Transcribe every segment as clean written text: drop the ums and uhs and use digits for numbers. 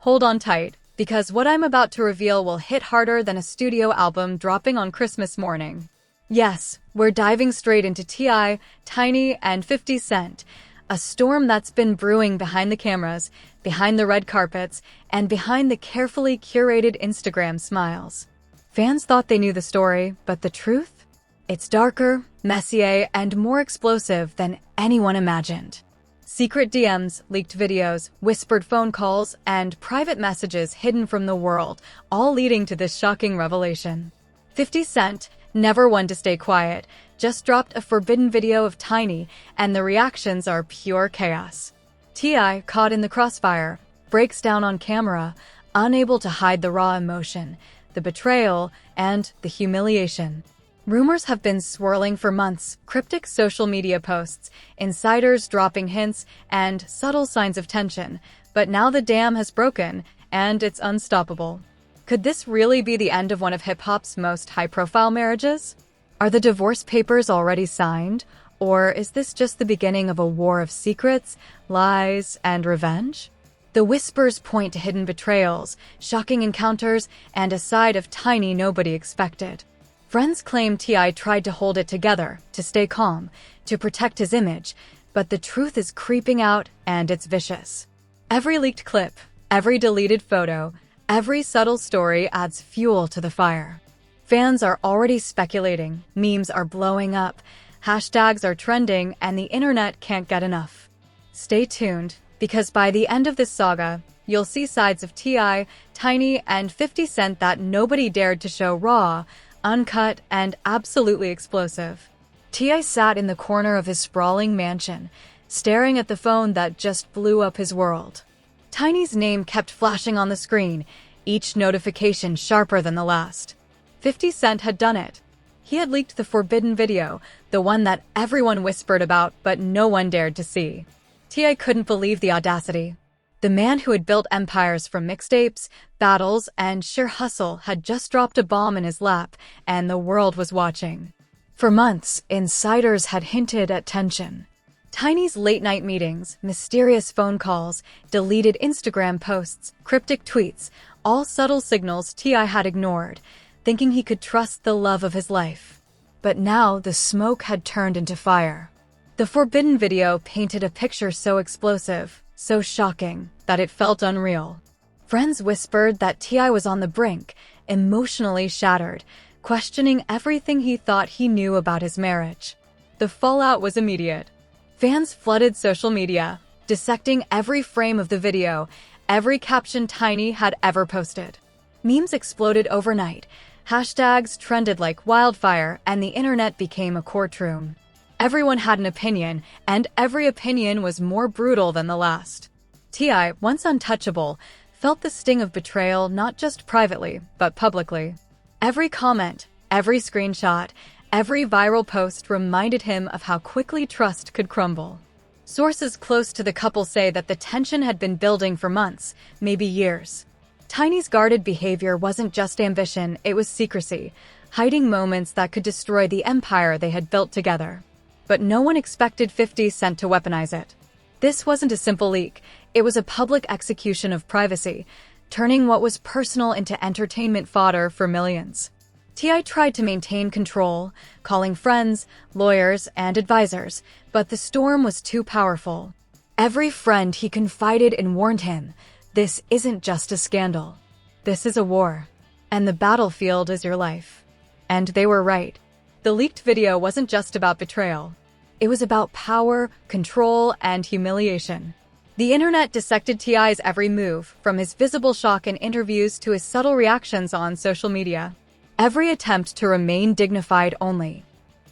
Hold on tight, because what I'm about to reveal will hit harder than a studio album dropping on Christmas morning. Yes, we're diving straight into T.I., Tiny, and 50 Cent, a storm that's been brewing behind the cameras, behind the red carpets, and behind the carefully curated Instagram smiles. Fans thought they knew the story, but the truth? It's darker, messier, and more explosive than anyone imagined. Secret DMs, leaked videos, whispered phone calls, and private messages hidden from the world, all leading to this shocking revelation. 50 Cent, never one to stay quiet, just dropped a forbidden video of Tiny, and the reactions are pure chaos. T.I., caught in the crossfire, breaks down on camera, unable to hide the raw emotion, the betrayal, and the humiliation. Rumors have been swirling for months, cryptic social media posts, insiders dropping hints, and subtle signs of tension, but now the dam has broken, and it's unstoppable. Could this really be the end of one of hip-hop's most high-profile marriages? Are the divorce papers already signed, or is this just the beginning of a war of secrets, lies, and revenge? The whispers point to hidden betrayals, shocking encounters, and a side of Tiny nobody expected. Friends claim T.I. tried to hold it together, to stay calm, to protect his image, but the truth is creeping out, and it's vicious. Every leaked clip, every deleted photo, every subtle story adds fuel to the fire. Fans are already speculating, memes are blowing up, hashtags are trending, and the internet can't get enough. Stay tuned, because by the end of this saga, you'll see sides of T.I., Tiny, and 50 Cent that nobody dared to show raw, uncut, and absolutely explosive. T.I. sat in the corner of his sprawling mansion, staring at the phone that just blew up his world. Tiny's name kept flashing on the screen, each notification sharper than the last. 50 Cent had done it. He had leaked the forbidden video, the one that everyone whispered about but no one dared to see. T.I. couldn't believe the audacity. The man who had built empires from mixtapes, battles, and sheer hustle had just dropped a bomb in his lap, and the world was watching. For months, insiders had hinted at tension. Tiny's late-night meetings, mysterious phone calls, deleted Instagram posts, cryptic tweets, all subtle signals T.I. had ignored, thinking he could trust the love of his life. But now the smoke had turned into fire. The forbidden video painted a picture so explosive, so shocking, that it felt unreal. Friends whispered that T.I. was on the brink, emotionally shattered, questioning everything he thought he knew about his marriage. The fallout was immediate. Fans flooded social media, dissecting every frame of the video, every caption Tiny had ever posted. Memes exploded overnight, hashtags trended like wildfire, and the internet became a courtroom. Everyone had an opinion, and every opinion was more brutal than the last. T.I., once untouchable, felt the sting of betrayal not just privately, but publicly. Every comment, every screenshot, every viral post reminded him of how quickly trust could crumble. Sources close to the couple say that the tension had been building for months, maybe years. Tiny's guarded behavior wasn't just ambition, it was secrecy, hiding moments that could destroy the empire they had built together. But no one expected 50 Cent to weaponize it. This wasn't a simple leak, it was a public execution of privacy, turning what was personal into entertainment fodder for millions. T.I. tried to maintain control, calling friends, lawyers, and advisors, but the storm was too powerful. Every friend he confided in warned him, this isn't just a scandal. This is a war. And the battlefield is your life. And they were right. The leaked video wasn't just about betrayal. It was about power, control, and humiliation. The internet dissected T.I.'s every move, from his visible shock in interviews to his subtle reactions on social media. Every attempt to remain dignified only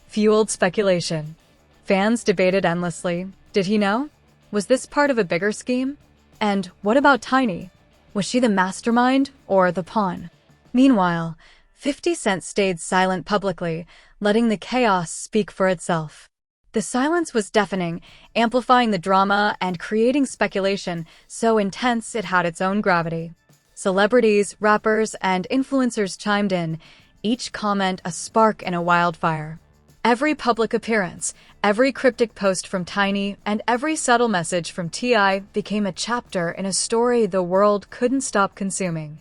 fueled speculation. Fans debated endlessly. Did he know? Was this part of a bigger scheme? And what about Tiny? Was she the mastermind or the pawn? Meanwhile, 50 Cent stayed silent publicly, letting the chaos speak for itself. The silence was deafening, amplifying the drama and creating speculation so intense it had its own gravity. Celebrities, rappers, and influencers chimed in, each comment a spark in a wildfire. Every public appearance, every cryptic post from Tiny, and every subtle message from T.I. became a chapter in a story the world couldn't stop consuming.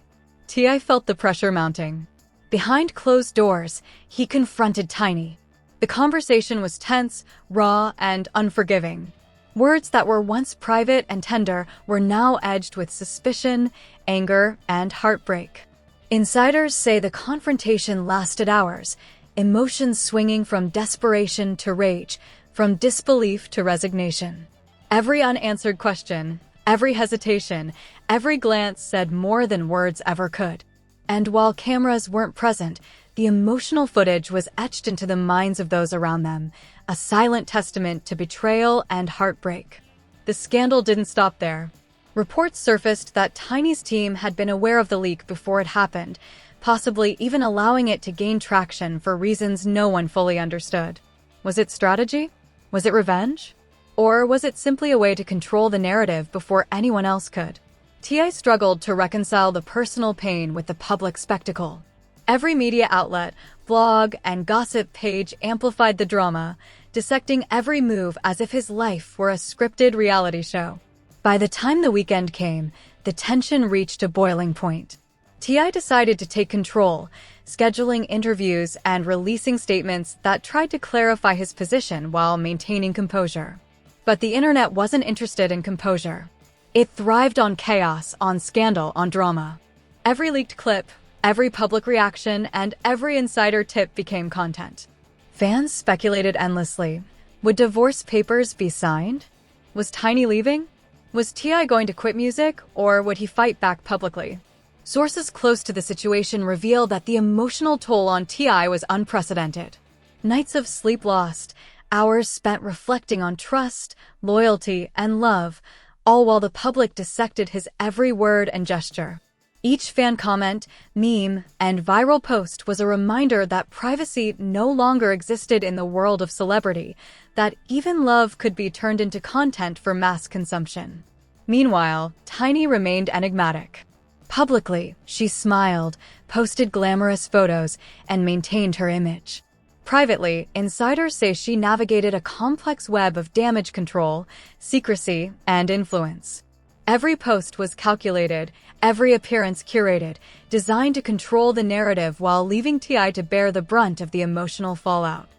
T.I. felt the pressure mounting. Behind closed doors, he confronted Tiny. The conversation was tense, raw, and unforgiving. Words that were once private and tender were now edged with suspicion, anger, and heartbreak. Insiders say the confrontation lasted hours, emotions swinging from desperation to rage, from disbelief to resignation. Every unanswered question, every hesitation, every glance said more than words ever could. And while cameras weren't present, the emotional footage was etched into the minds of those around them, a silent testament to betrayal and heartbreak. The scandal didn't stop there. Reports surfaced that Tiny's team had been aware of the leak before it happened, possibly even allowing it to gain traction for reasons no one fully understood. Was it strategy? Was it revenge? Or was it simply a way to control the narrative before anyone else could? T.I. struggled to reconcile the personal pain with the public spectacle. Every media outlet, blog, and gossip page amplified the drama, dissecting every move as if his life were a scripted reality show. By the time the weekend came, the tension reached a boiling point. T.I. decided to take control, scheduling interviews and releasing statements that tried to clarify his position while maintaining composure. But the internet wasn't interested in composure. It thrived on chaos, on scandal, on drama. Every leaked clip, every public reaction, and every insider tip became content. Fans speculated endlessly. Would divorce papers be signed? Was Tiny leaving? Was T.I. going to quit music, or would he fight back publicly? Sources close to the situation reveal that the emotional toll on T.I. was unprecedented. Nights of sleep lost, hours spent reflecting on trust, loyalty, and love, all while the public dissected his every word and gesture. Each fan comment, meme, and viral post was a reminder that privacy no longer existed in the world of celebrity, that even love could be turned into content for mass consumption. Meanwhile, Tiny remained enigmatic. Publicly, she smiled, posted glamorous photos, and maintained her image. Privately, insiders say she navigated a complex web of damage control, secrecy, and influence. Every post was calculated, every appearance curated, designed to control the narrative while leaving T.I. to bear the brunt of the emotional fallout.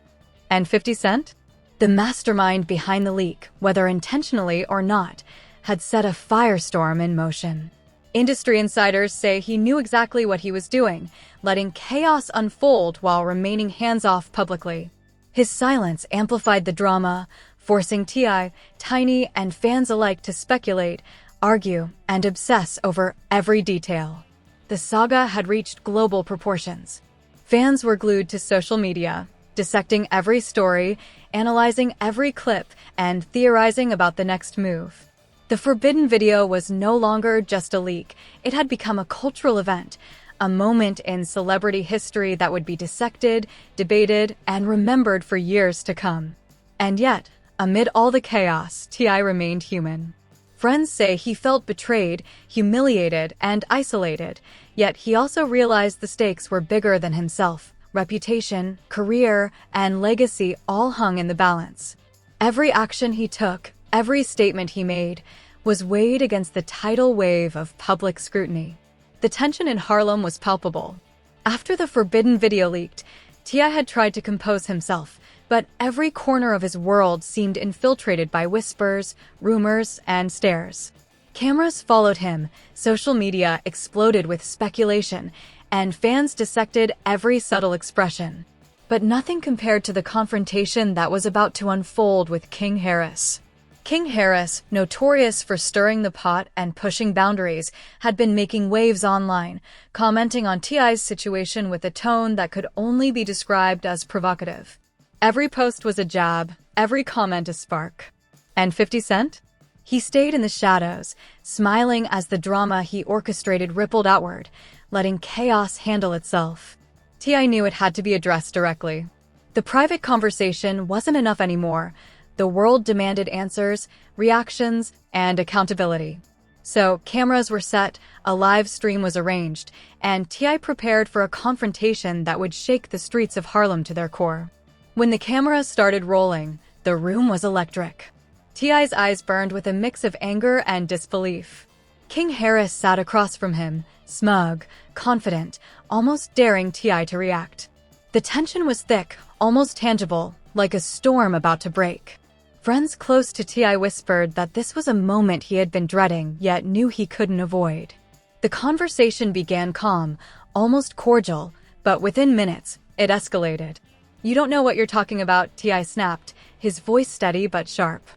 And 50 Cent? The mastermind behind the leak, whether intentionally or not, had set a firestorm in motion. Industry insiders say he knew exactly what he was doing, letting chaos unfold while remaining hands-off publicly. His silence amplified the drama, forcing T.I., Tiny, and fans alike to speculate, argue, and obsess over every detail. The saga had reached global proportions. Fans were glued to social media, dissecting every story, analyzing every clip, and theorizing about the next move. The forbidden video was no longer just a leak. It had become a cultural event, a moment in celebrity history that would be dissected, debated, and remembered for years to come. And yet, amid all the chaos, T.I. remained human. Friends say he felt betrayed, humiliated, and isolated, yet he also realized the stakes were bigger than himself. Reputation, career, and legacy all hung in the balance. Every action he took, every statement he made, was weighed against the tidal wave of public scrutiny. The tension in Harlem was palpable. After the forbidden video leaked, T.I. had tried to compose himself, but every corner of his world seemed infiltrated by whispers, rumors, and stares. Cameras followed him, social media exploded with speculation, and fans dissected every subtle expression. But nothing compared to the confrontation that was about to unfold with King Harris. King Harris, notorious for stirring the pot and pushing boundaries, had been making waves online, commenting on T.I.'s situation with a tone that could only be described as provocative. Every post was a jab, every comment a spark. And 50 Cent? He stayed in the shadows, smiling as the drama he orchestrated rippled outward, letting chaos handle itself. T.I. knew it had to be addressed directly. The private conversation wasn't enough anymore. The world demanded answers, reactions, and accountability. So cameras were set, a live stream was arranged, and T.I. prepared for a confrontation that would shake the streets of Harlem to their core. When the camera started rolling, the room was electric. T.I.'s eyes burned with a mix of anger and disbelief. King Harris sat across from him, smug, confident, almost daring T.I. to react. The tension was thick, almost tangible, like a storm about to break. Friends close to T.I. whispered that this was a moment he had been dreading, yet knew he couldn't avoid. The conversation began calm, almost cordial, but within minutes, it escalated. "You don't know what you're talking about," T.I. snapped, his voice steady but sharp.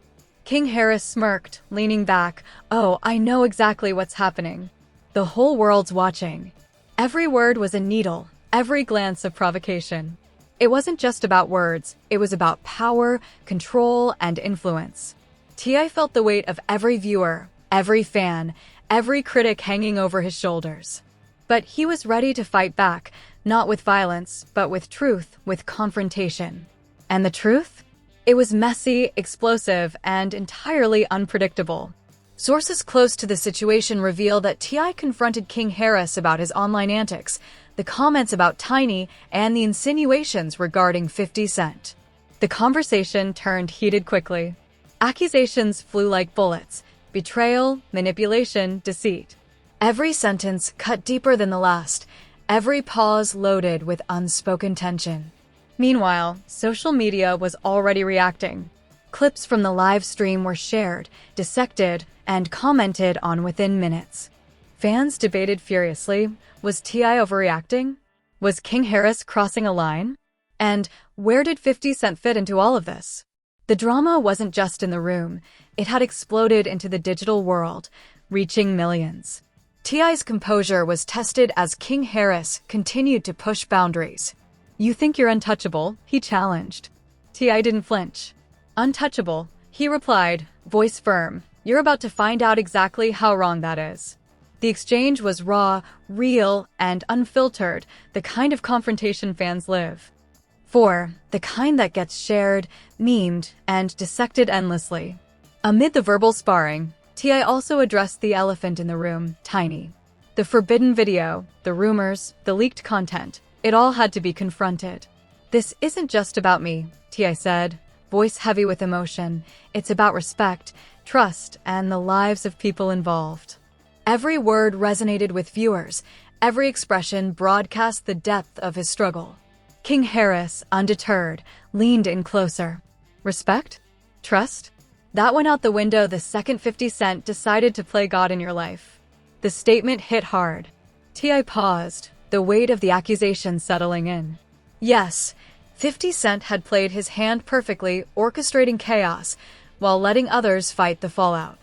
King Harris smirked, leaning back. "Oh, I know exactly what's happening. The whole world's watching." Every word was a needle, every glance a provocation. It wasn't just about words, it was about power, control, and influence. T.I. felt the weight of every viewer, every fan, every critic hanging over his shoulders. But he was ready to fight back, not with violence, but with truth, with confrontation. And the truth? It was messy, explosive, and entirely unpredictable. Sources close to the situation reveal that T.I. confronted King Harris about his online antics, the comments about Tiny, and the insinuations regarding 50 Cent. The conversation turned heated quickly. Accusations flew like bullets: betrayal, manipulation, deceit. Every sentence cut deeper than the last, every pause loaded with unspoken tension. Meanwhile, social media was already reacting. Clips from the live stream were shared, dissected, and commented on within minutes. Fans debated furiously: was T.I. overreacting? Was King Harris crossing a line? And where did 50 Cent fit into all of this? The drama wasn't just in the room, it had exploded into the digital world, reaching millions. T.I.'s composure was tested as King Harris continued to push boundaries. "You think you're untouchable?" he challenged. T.I. didn't flinch. "Untouchable," he replied, voice firm. "You're about to find out exactly how wrong that is." The exchange was raw, real, and unfiltered, the kind of confrontation fans live for, the kind that gets shared, memed, and dissected endlessly. Amid the verbal sparring, T.I. also addressed the elephant in the room, Tiny. The forbidden video, the rumors, the leaked content, it all had to be confronted. "This isn't just about me," T.I. said, voice heavy with emotion. "It's about respect, trust, and the lives of people involved." Every word resonated with viewers, every expression broadcast the depth of his struggle. King Harris, undeterred, leaned in closer. Respect? Trust? That went out the window the second 50 Cent decided to play God in your life. The statement hit hard. T.I. paused, the weight of the accusation settling in. Yes, 50 Cent had played his hand perfectly, orchestrating chaos, while letting others fight the fallout.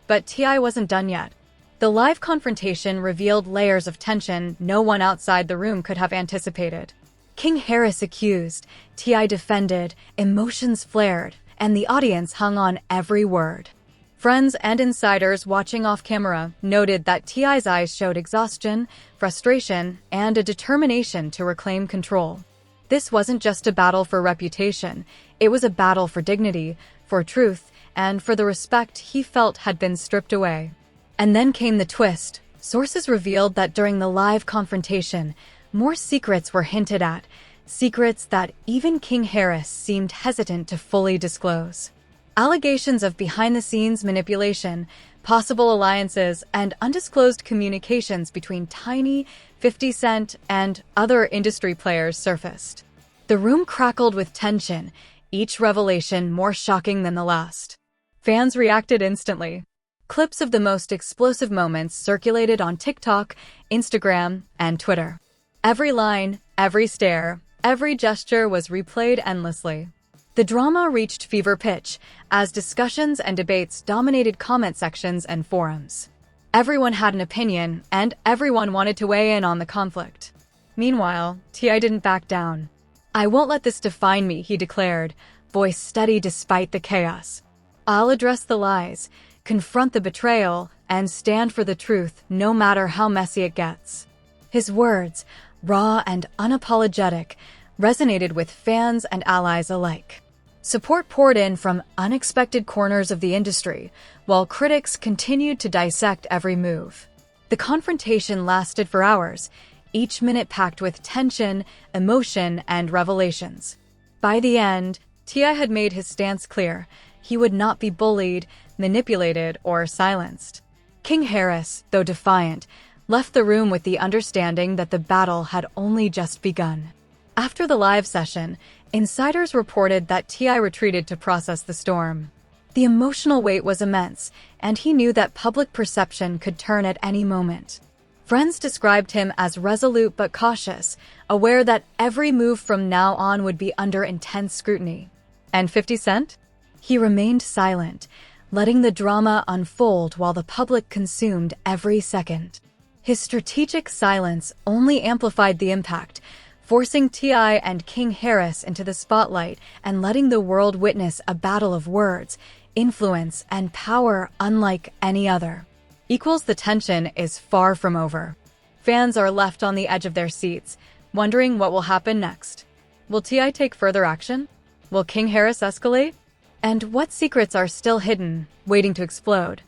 But T.I. wasn't done yet. The live confrontation revealed layers of tension no one outside the room could have anticipated. King Harris accused, T.I. defended, emotions flared, and the audience hung on every word. Friends and insiders watching off camera noted that T.I.'s eyes showed exhaustion, frustration, and a determination to reclaim control. This wasn't just a battle for reputation, it was a battle for dignity, for truth, and for the respect he felt had been stripped away. And then came the twist. Sources revealed that during the live confrontation, more secrets were hinted at, secrets that even King Harris seemed hesitant to fully disclose. Allegations of behind-the-scenes manipulation, possible alliances, and undisclosed communications between Tiny, 50 Cent, and other industry players surfaced. The room crackled with tension, each revelation more shocking than the last. Fans reacted instantly. Clips of the most explosive moments circulated on TikTok, Instagram, and Twitter. Every line, every stare, every gesture was replayed endlessly. The drama reached fever pitch as discussions and debates dominated comment sections and forums. Everyone had an opinion, and everyone wanted to weigh in on the conflict. Meanwhile, T.I. didn't back down. "I won't let this define me," he declared, voice steady despite the chaos. "I'll address the lies, confront the betrayal, and stand for the truth, no matter how messy it gets." His words, raw and unapologetic, resonated with fans and allies alike. Support poured in from unexpected corners of the industry, while critics continued to dissect every move. The confrontation lasted for hours, each minute packed with tension, emotion, and revelations. By the end, T.I. had made his stance clear. He would not be bullied, manipulated, or silenced. King Harris, though defiant, left the room with the understanding that the battle had only just begun. After the live session, insiders reported that T.I. retreated to process the storm. The emotional weight was immense, and he knew that public perception could turn at any moment. Friends described him as resolute but cautious, aware that every move from now on would be under intense scrutiny. And 50 Cent? He remained silent, letting the drama unfold while the public consumed every second. His strategic silence only amplified the impact, forcing T.I. and King Harris into the spotlight and letting the world witness a battle of words, influence, and power unlike any other. The tension is far from over. Fans are left on the edge of their seats, wondering what will happen next. Will T.I. take further action? Will King Harris escalate? And what secrets are still hidden, waiting to explode?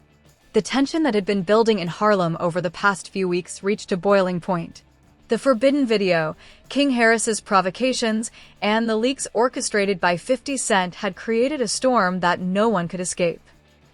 The tension that had been building in Harlem over the past few weeks reached a boiling point. The forbidden video, King Harris's provocations, and the leaks orchestrated by 50 Cent had created a storm that no one could escape.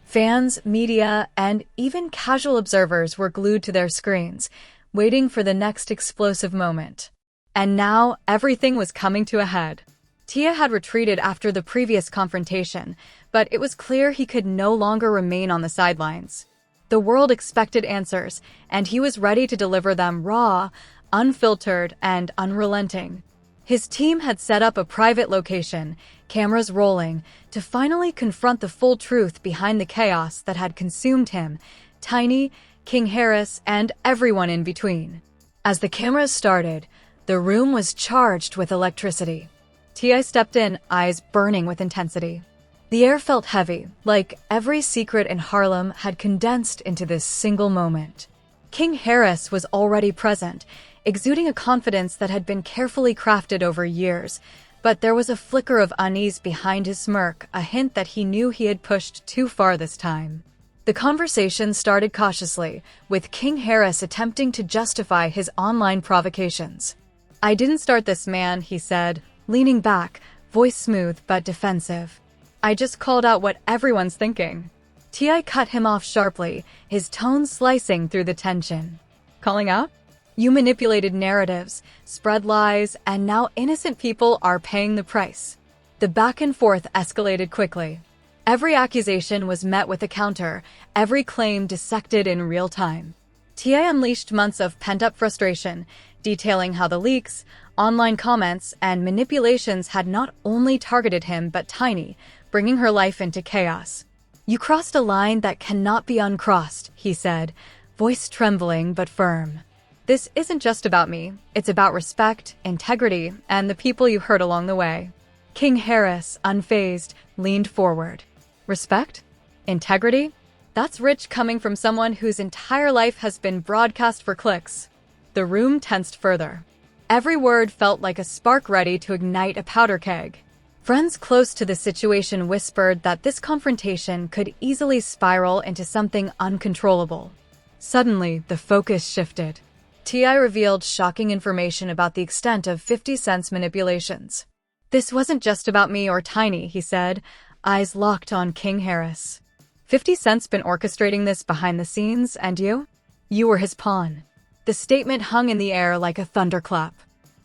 Fans, media, and even casual observers were glued to their screens, waiting for the next explosive moment. And now, everything was coming to a head. T.I. had retreated after the previous confrontation, but it was clear he could no longer remain on the sidelines. The world expected answers, and he was ready to deliver them raw, unfiltered, and unrelenting. His team had set up a private location, cameras rolling, to finally confront the full truth behind the chaos that had consumed him, Tiny, King Harris, and everyone in between. As the cameras started, the room was charged with electricity. T.I. stepped in, eyes burning with intensity. The air felt heavy, like every secret in Harlem had condensed into this single moment. King Harris was already present, exuding a confidence that had been carefully crafted over years, but there was a flicker of unease behind his smirk, a hint that he knew he had pushed too far this time. The conversation started cautiously, with King Harris attempting to justify his online provocations. "I didn't start this, man," he said, leaning back, voice smooth but defensive. "I just called out what everyone's thinking." T.I. cut him off sharply, his tone slicing through the tension. "Calling out? You manipulated narratives, spread lies, and now innocent people are paying the price." The back and forth escalated quickly. Every accusation was met with a counter, every claim dissected in real time. T.I. unleashed months of pent-up frustration, detailing how the leaks, online comments, and manipulations had not only targeted him but Tiny, bringing her life into chaos. "You crossed a line that cannot be uncrossed," he said, voice trembling but firm. "This isn't just about me, it's about respect, integrity, and the people you hurt along the way." King Harris, unfazed, leaned forward. "Respect? Integrity? That's rich coming from someone whose entire life has been broadcast for clicks." The room tensed further. Every word felt like a spark ready to ignite a powder keg. Friends close to the situation whispered that this confrontation could easily spiral into something uncontrollable. Suddenly, the focus shifted. T.I. revealed shocking information about the extent of 50 Cent's manipulations. "This wasn't just about me or Tiny," he said, eyes locked on King Harris. 50 Cent's been orchestrating this behind the scenes, and you? You were his pawn." The statement hung in the air like a thunderclap.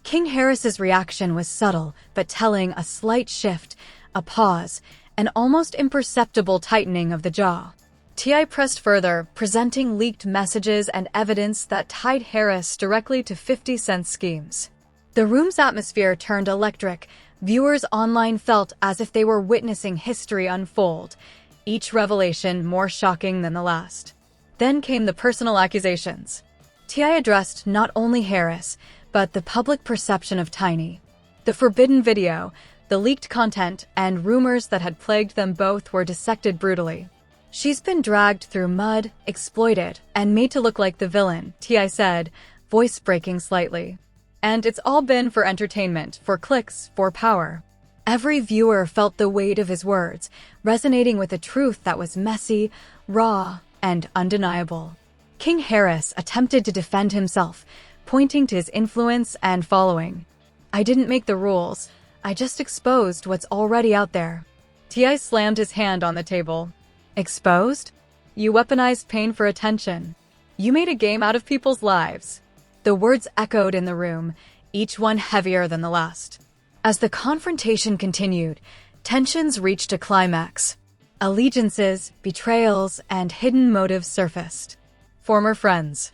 King Harris's reaction was subtle, but telling, a slight shift, a pause, an almost imperceptible tightening of the jaw. T.I. pressed further, presenting leaked messages and evidence that tied Harris directly to 50 Cent's schemes. The room's atmosphere turned electric. Viewers online felt as if they were witnessing history unfold, each revelation more shocking than the last. Then came the personal accusations. T.I. addressed not only Harris, but the public perception of Tiny. The forbidden video, the leaked content, and rumors that had plagued them both were dissected brutally. "She's been dragged through mud, exploited, and made to look like the villain," T.I. said, voice breaking slightly. "And it's all been for entertainment, for clicks, for power." Every viewer felt the weight of his words, resonating with a truth that was messy, raw, and undeniable. King Harris attempted to defend himself, pointing to his influence and following. "I didn't make the rules. I just exposed what's already out there. T.I. slammed his hand on the table. Exposed? You weaponized pain for attention. You made a game out of people's lives. The words echoed in the room, each one heavier than the last. As the confrontation continued, tensions reached a climax. Allegiances, betrayals, and hidden motives surfaced. Former friends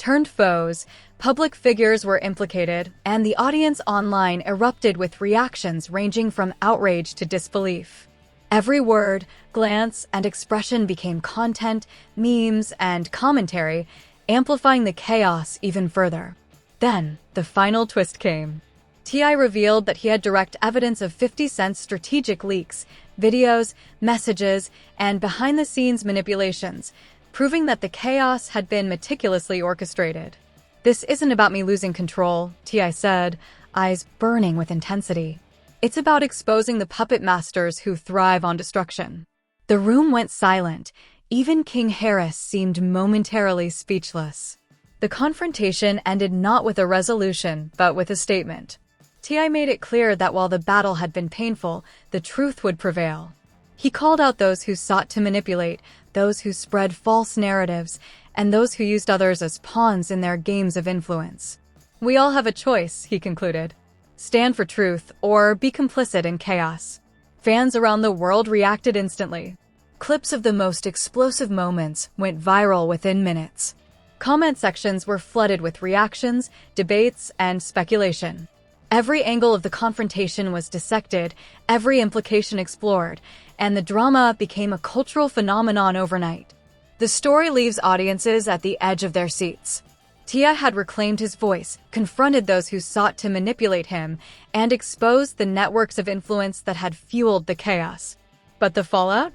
turned foes, public figures were implicated, and the audience online erupted with reactions ranging from outrage to disbelief. Every word, glance, and expression became content, memes, and commentary, amplifying the chaos even further. Then, the final twist came. T.I. revealed that he had direct evidence of 50 Cent's strategic leaks, videos, messages, and behind-the-scenes manipulations, proving that the chaos had been meticulously orchestrated. This isn't about me losing control, T.I. said, eyes burning with intensity. It's about exposing the puppet masters who thrive on destruction. The room went silent. Even King Harris seemed momentarily speechless. The confrontation ended not with a resolution, but with a statement. T.I. made it clear that while the battle had been painful, the truth would prevail. He called out those who sought to manipulate, those who spread false narratives, and those who used others as pawns in their games of influence. We all have a choice, he concluded. Stand for truth or be complicit in chaos. Fans around the world reacted instantly. Clips of the most explosive moments went viral within minutes. Comment sections were flooded with reactions, debates, and speculation. Every angle of the confrontation was dissected, every implication explored, and the drama became a cultural phenomenon overnight. The story leaves audiences at the edge of their seats. T.I. had reclaimed his voice, confronted those who sought to manipulate him, and exposed the networks of influence that had fueled the chaos. But the fallout?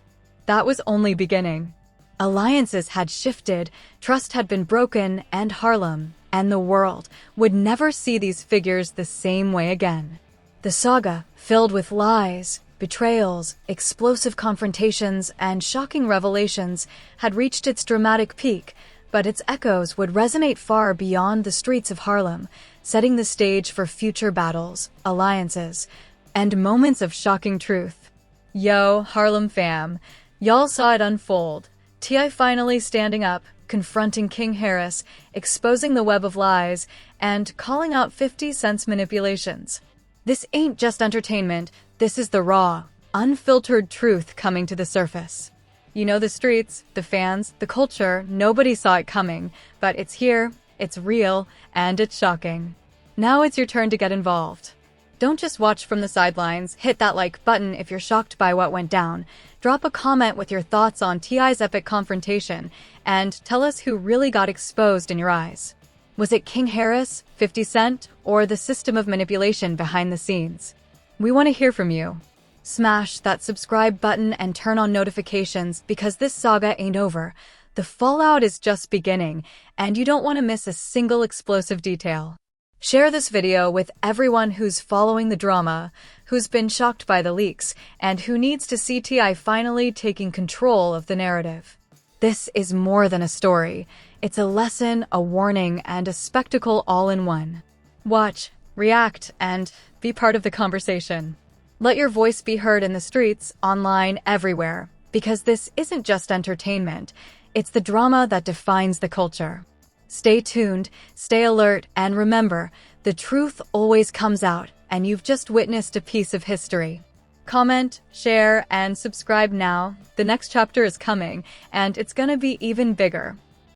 That was only beginning. Alliances had shifted, trust had been broken, and Harlem, and the world, would never see these figures the same way again. The saga, filled with lies, betrayals, explosive confrontations, and shocking revelations, had reached its dramatic peak, but its echoes would resonate far beyond the streets of Harlem, setting the stage for future battles, alliances, and moments of shocking truth. Yo, Harlem fam, y'all saw it unfold. T.I. finally standing up, confronting King Harris, exposing the web of lies, and calling out 50 Cent's manipulations. This ain't just entertainment, this is the raw, unfiltered truth coming to the surface. You know, the streets, the fans, the culture, nobody saw it coming, but it's here, it's real, and it's shocking. Now it's your turn to get involved. Don't just watch from the sidelines, hit that like button if you're shocked by what went down. Drop a comment with your thoughts on T.I.'s epic confrontation, and tell us who really got exposed in your eyes. Was it King Harris, 50 Cent, or the system of manipulation behind the scenes? We want to hear from you. Smash that subscribe button and turn on notifications because this saga ain't over. The fallout is just beginning, and you don't want to miss a single explosive detail. Share this video with everyone who's following the drama, who's been shocked by the leaks, and who needs to see T.I. finally taking control of the narrative. This is more than a story. It's a lesson, a warning, and a spectacle all in one. Watch, react, and be part of the conversation. Let your voice be heard in the streets, online, everywhere, because this isn't just entertainment. It's the drama that defines the culture. Stay tuned, stay alert, and remember, the truth always comes out, and you've just witnessed a piece of history. Comment, share, and subscribe now. The next chapter is coming, and it's gonna be even bigger.